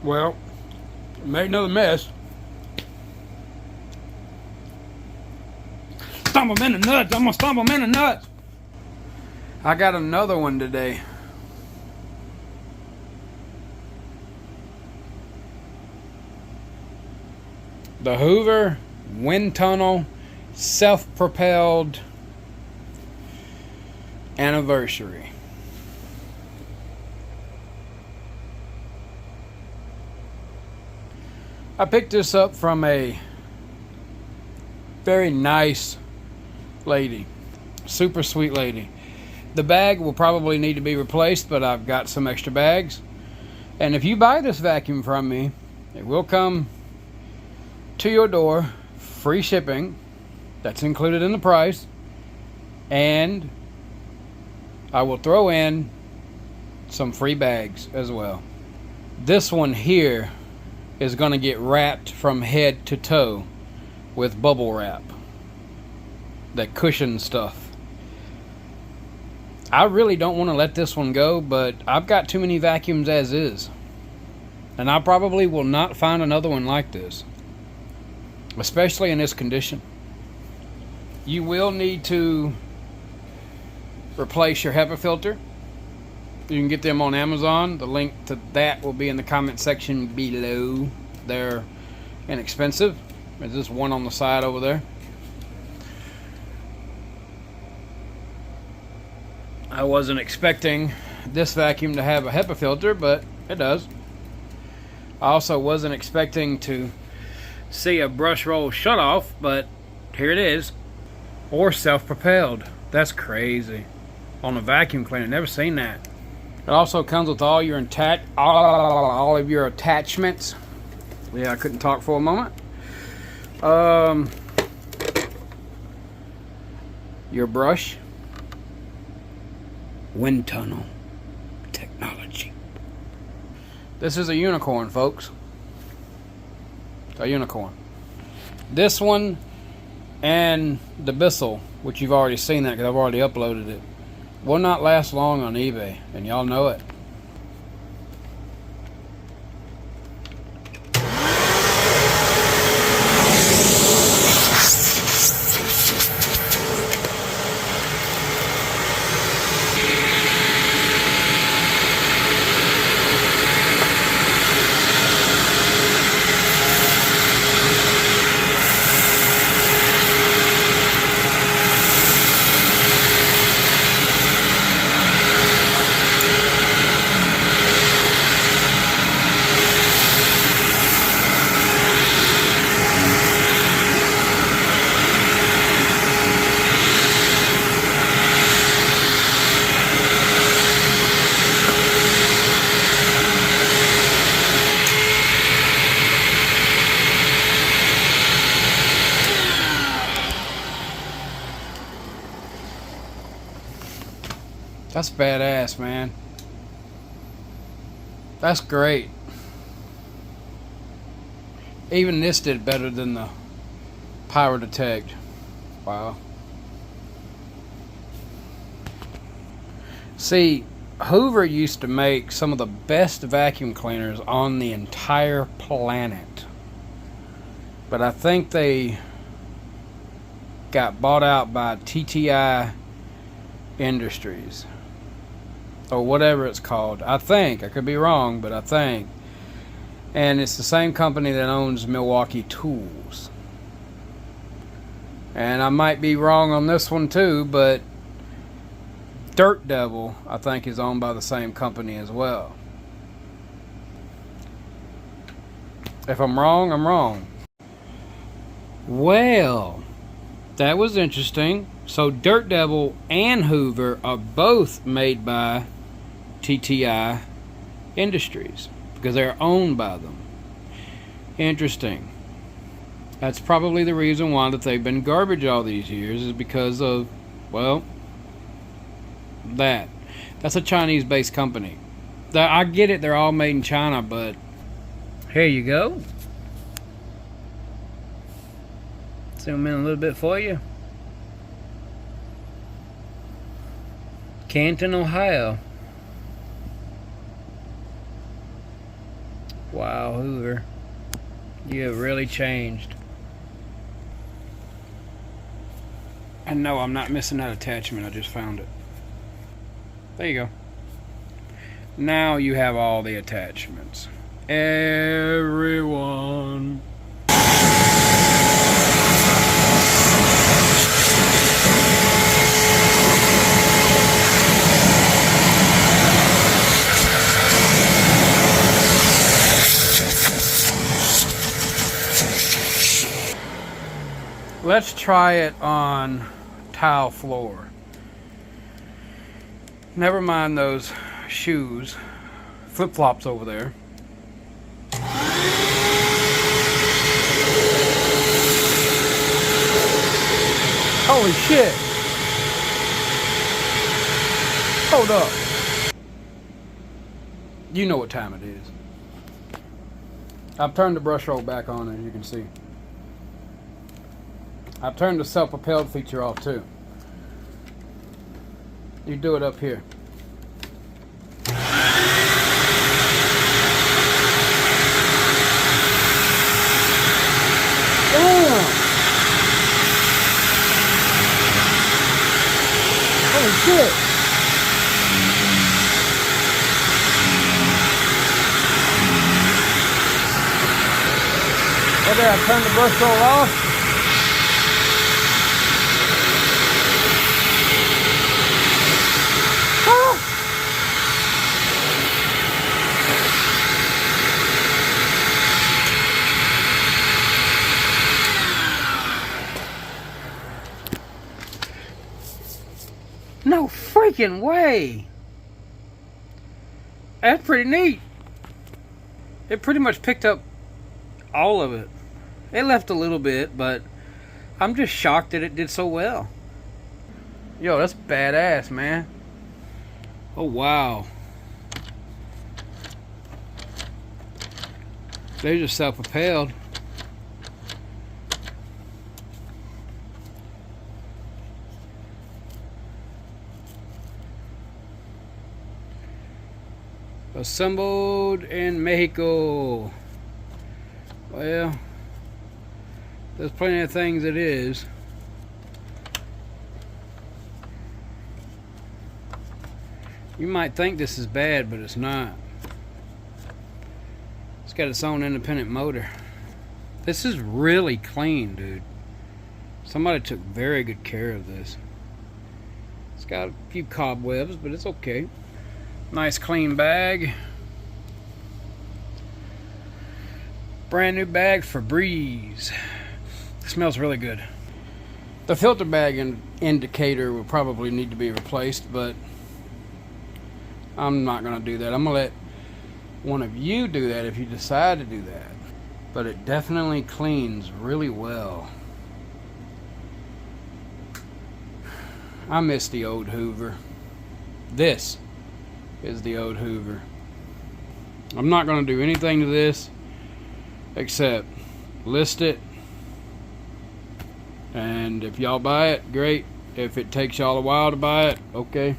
Well, made another mess. Stomp him in the nuts. I'm gonna stomp him in the nuts. I got another one today. The Hoover Windtunnel self-propelled anniversary. I picked this up from a very nice lady, super sweet lady. The bag will probably need to be replaced, but I've got some extra bags. And if you buy this vacuum from me, it will come to your door, free shipping. That's included in the price. And I will throw in some free bags as well. This one here is going to get wrapped from head to toe with bubble wrap, that cushion stuff. I really don't want to let this one go, but I've got too many vacuums as is, and I probably will not find another one like this, especially in this condition. You will need to replace your HEPA filter. You can get them on Amazon. The link to that will be in the comment section below. They're inexpensive. There's just one on the side over there. I wasn't expecting this vacuum to have a HEPA filter, but it does. I also wasn't expecting to see a brush roll shut off, but here it is. Or self-propelled. That's crazy. On a vacuum cleaner, never seen that. It also comes with all your all of your attachments. Yeah, I couldn't talk for a moment. Your brush. Windtunnel technology. This is a unicorn, folks. A unicorn. This one and the Bissell, which you've already seen that because I've already uploaded it, will not last long on eBay, and y'all know it. That's badass, man. That's great. Even this did better than the Power Detect. Wow. See, Hoover used to make some of the best vacuum cleaners on the entire planet. But I think they got bought out by TTI Industries, or whatever it's called. I think. I could be wrong, but I think. And it's the same company that owns Milwaukee Tools. And I might be wrong on this one too, but Dirt Devil, I think, is owned by the same company as well. If I'm wrong, I'm wrong. Well, that was interesting. So Dirt Devil and Hoover are both made by TTI Industries because they're owned by them. Interesting. That's probably the reason why that they've been garbage all these years, is because of, well, that's a Chinese-based company. I get it, they're all made in China, but here you go. Zoom in a little bit for you. Canton, Ohio. Wow, Hoover. You have really changed. And no, I'm not missing that attachment. I just found it. There you go. Now you have all the attachments. Everyone. Let's try it on tile floor. Never mind those shoes, flip-flops over there. Holy shit! Hold up. You know what time it is. I've turned the brush roll back on, as you can see. I've turned the self-propelled feature off too. You do it up here. Damn! Holy shit! Right there, I turned the brush roll off. No freaking way! That's pretty neat. It pretty much picked up all of it. It left a little bit, but I'm just shocked that it did so well. Yo, that's badass, man. Oh, wow. They're just self-propelled. Assembled in Mexico. Well, there's plenty of things it is. You might think this is bad, but it's not. It's got its own independent motor. This is really clean, dude. Somebody took very good care of this. It's got a few cobwebs, but it's okay. Nice clean bag. Brand new bag for Breeze. It smells really good. The filter bag indicator will probably need to be replaced, but I'm not going to do that. I'm going to let one of you do that if you decide to do that. But it definitely cleans really well. I miss the old Hoover. This is the old Hoover. I'm not going to do anything to this except list it, and if y'all buy it, great. If it takes y'all a while to buy it, okay.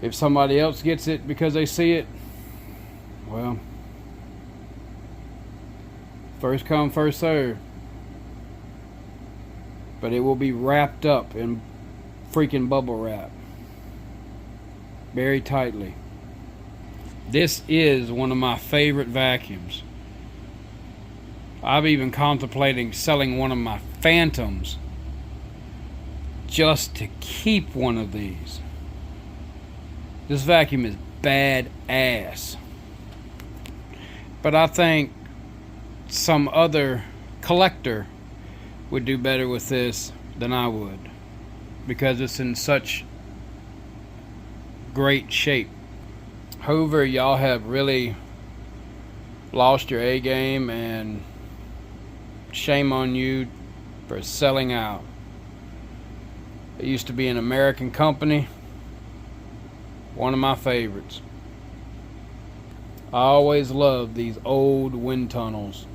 If somebody else gets it because they see it, well, first come, first serve. But it will be wrapped up in freaking bubble wrap very tightly. This is one of my favorite vacuums. I've even contemplating selling one of my Phantoms just to keep one of these. This vacuum is badass. But I think some other collector would do better with this than I would, because it's in such great shape. Hoover, y'all have really lost your A game, and shame on you for selling out. It used to be an American company, one of my favorites. I always loved these old wind tunnels,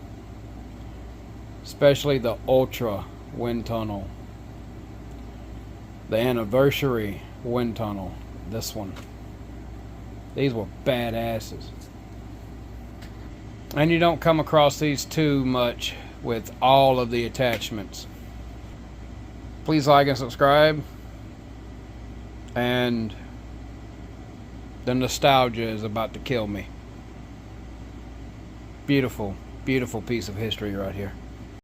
especially the Ultra wind tunnel, the anniversary wind tunnel, this one. These were badasses. And you don't come across these too much with all of the attachments. Please like and subscribe. And the nostalgia is about to kill me. Beautiful, beautiful piece of history right here.